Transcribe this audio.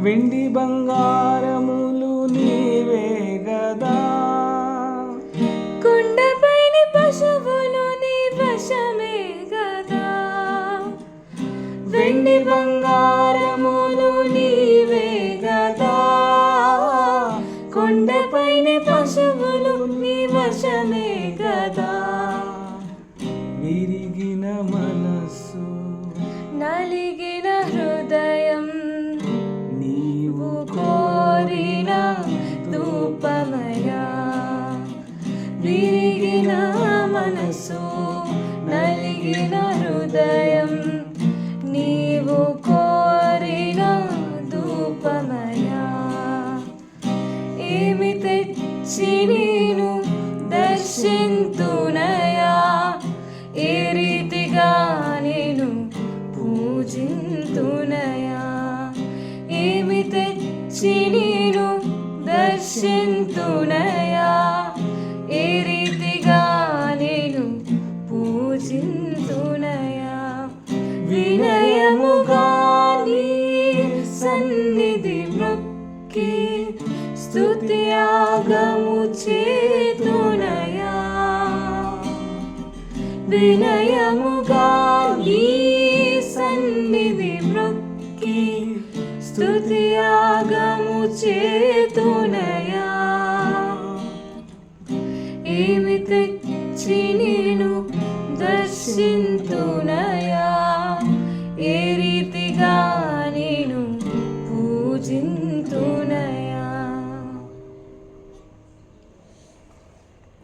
వెండి బంగారములు నీవే గదా, కొండపైని పశువులు నీ వశమే గదా, వెండి బంగారములు నీవే గదా, కొండపైన పశువులు నీ వశమే గదా. విరిగిన మనస్సు నలిగిన హృదయం నీవు కోరిన ధూపమయా, విరిగిన మనసు నలిగిన హృదయం నీవు కోరిన ధూపమయా. ఏమి తెచ్చి నేను దర్శింతునయా, ఏ రీతిగా నేను పూజింతునయా, ఏమి తెచ్చి నేను దర్శింతునయా, ఏ రీతిగా నేను పూజింతునయా. వినయముగా నీ సన్నిధి మొక్కి స్తుతియాగము చేతునయా, వినయముగా నీ సన్నిధి మొక్కి స్తుతియాగము చేతునయా. ఏమి తెచ్చి నేను దర్శింతునయా.